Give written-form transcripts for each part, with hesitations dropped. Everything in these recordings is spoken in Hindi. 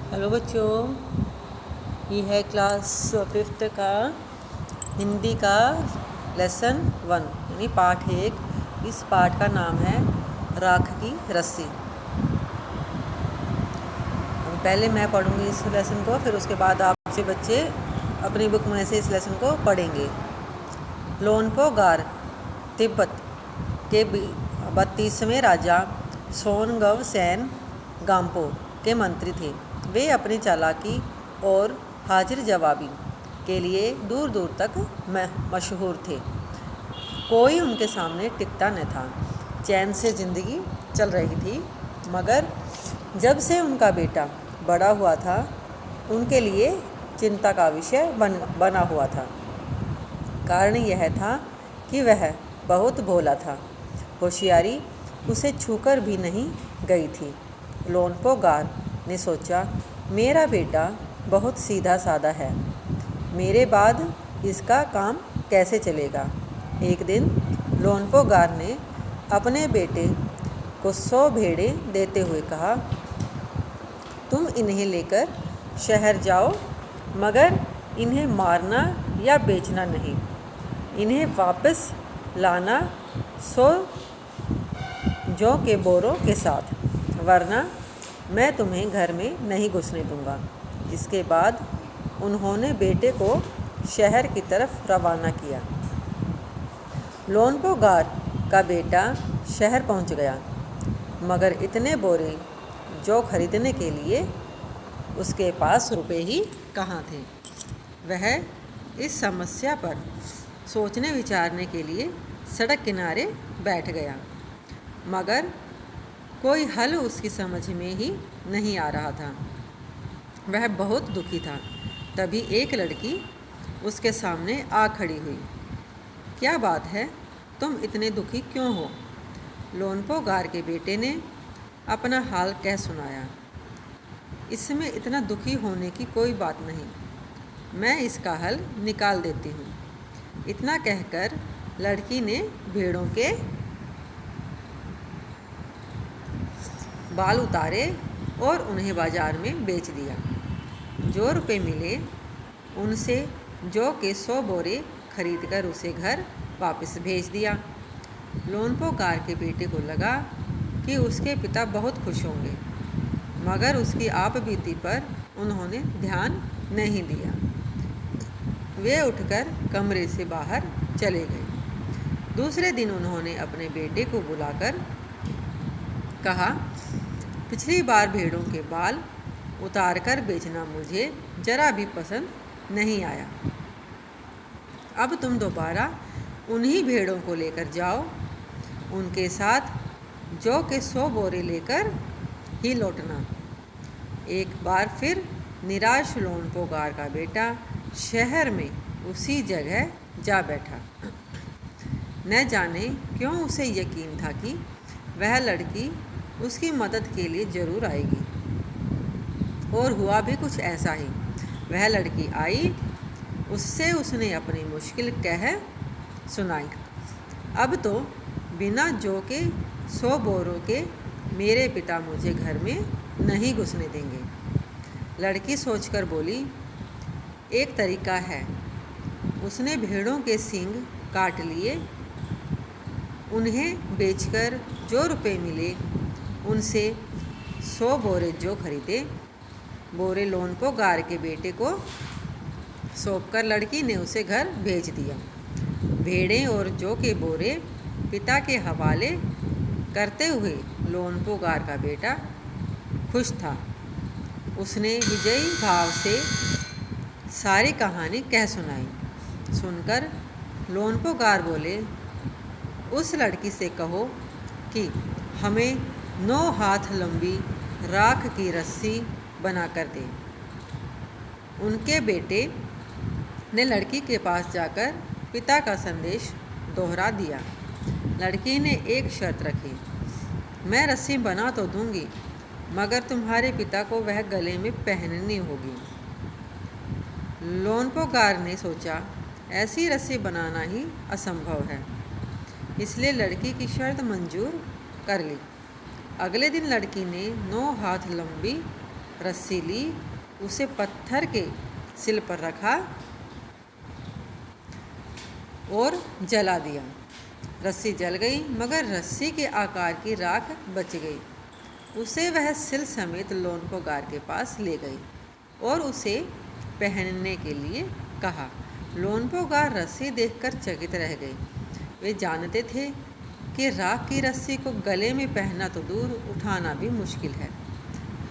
हेलो बच्चों, ये है क्लास फिफ्थ का हिंदी का लेसन 1 यानी पाठ 1। इस पाठ का नाम है राख की रस्सी। अब पहले मैं पढ़ूंगी इस लेसन को, फिर उसके बाद आपसे बच्चे अपनी बुक में से इस लेसन को पढ़ेंगे। लोनपो गार तिब्बत के 32वें राजा सोनगव सेन गाम्पो के मंत्री थे। वे अपनी चालाकी और हाजिर जवाबी के लिए दूर दूर तक मशहूर थे। कोई उनके सामने टिकता न था। चैन से ज़िंदगी चल रही थी, मगर जब से उनका बेटा बड़ा हुआ था, उनके लिए चिंता का विषय बना हुआ था। कारण यह था कि वह बहुत भोला था। होशियारी उसे छूकर भी नहीं गई थी। लोनपो गार ने सोचा, मेरा बेटा बहुत सीधा साधा है, मेरे बाद इसका काम कैसे चलेगा। एक दिन लोनपो गार ने अपने बेटे को 100 भेड़ें देते हुए कहा, तुम इन्हें लेकर शहर जाओ, मगर इन्हें मारना या बेचना नहीं। इन्हें वापस लाना 100 जौ के बोरों के साथ, वरना मैं तुम्हें घर में नहीं घुसने दूंगा। इसके बाद उन्होंने बेटे को शहर की तरफ रवाना किया। लोनपो गार का बेटा शहर पहुंच गया, मगर इतने बोरे जौ खरीदने के लिए उसके पास रुपए ही कहाँ थे। वह इस समस्या पर सोचने विचारने के लिए सड़क किनारे बैठ गया, मगर कोई हल उसकी समझ में ही नहीं आ रहा था। वह बहुत दुखी था। तभी एक लड़की उसके सामने आ खड़ी हुई। क्या बात है, तुम इतने दुखी क्यों हो? लोनपो गार के बेटे ने अपना हाल कह सुनाया। इसमें इतना दुखी होने की कोई बात नहीं, मैं इसका हल निकाल देती हूँ। इतना कहकर लड़की ने भेड़ों के बाल उतारे और उन्हें बाजार में बेच दिया। जो रुपए मिले उनसे जौ के 100 बोरे खरीदकर उसे घर वापस भेज दिया। लोनपो गार के बेटे को लगा कि उसके पिता बहुत खुश होंगे, मगर उसकी आपबीती पर उन्होंने ध्यान नहीं दिया। वे उठकर कमरे से बाहर चले गए। दूसरे दिन उन्होंने अपने बेटे को बुलाकर कहा, पिछली बार भेड़ों के बाल उतारकर बेचना मुझे जरा भी पसंद नहीं आया। अब तुम दोबारा उन्हीं भेड़ों को लेकर जाओ, उनके साथ जौ के 100 बोरे लेकर ही लौटना। एक बार फिर निराश लोनपो गार का बेटा शहर में उसी जगह जा बैठा। न जाने क्यों उसे यकीन था कि वह लड़की उसकी मदद के लिए ज़रूर आएगी, और हुआ भी कुछ ऐसा ही। वह लड़की आई, उससे उसने अपनी मुश्किल कह सुनाई। अब तो बिना जौ के 100 बोरों के मेरे पिता मुझे घर में नहीं घुसने देंगे। लड़की सोचकर बोली, एक तरीका है। उसने भेड़ों के सींग काट लिए, उन्हें बेचकर जो रुपए मिले उनसे 100 बोरे जौ खरीदे। बोरे लोनपो गार के बेटे को सौंपकर लड़की ने उसे घर भेज दिया। भेड़ें और जौ के बोरे पिता के हवाले करते हुए लोनपो गार का बेटा खुश था। उसने विजयी भाव से सारी कहानी कह सुनाई। सुनकर लोनपो गार बोले, उस लड़की से कहो कि हमें 9 हाथ लंबी राख की रस्सी बनाकर दे। उनके बेटे ने लड़की के पास जाकर पिता का संदेश दोहरा दिया। लड़की ने एक शर्त रखी, मैं रस्सी बना तो दूंगी, मगर तुम्हारे पिता को वह गले में पहननी होगी। लोनपो गार ने सोचा, ऐसी रस्सी बनाना ही असंभव है, इसलिए लड़की की शर्त मंजूर कर ली। अगले दिन लड़की ने 9 हाथ लंबी रस्सी ली, उसे पत्थर के सिल पर रखा और जला दिया। रस्सी जल गई, मगर रस्सी के आकार की राख बच गई। उसे वह सिल समेत लोनपोगार के पास ले गई और उसे पहनने के लिए कहा। लोनपोगार रस्सी देखकर चकित रह गए। वे जानते थे कि राख की रस्सी को गले में पहनना तो दूर, उठाना भी मुश्किल है।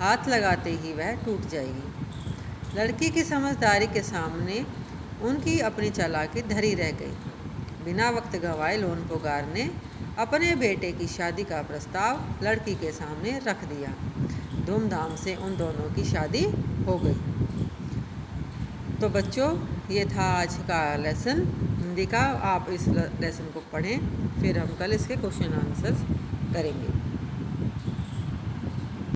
हाथ लगाते ही वह टूट जाएगी। लड़की की समझदारी के सामने उनकी अपनी चालाकी धरी रह गई। बिना वक्त गंवाए लोनपोगार ने अपने बेटे की शादी का प्रस्ताव लड़की के सामने रख दिया। धूमधाम से उन दोनों की शादी हो गई। तो बच्चों, ये था आज का लेसन हिंदी का। आप इस लेसन को पढ़ें, फिर हम कल इसके क्वेश्चन आंसर्स करेंगे।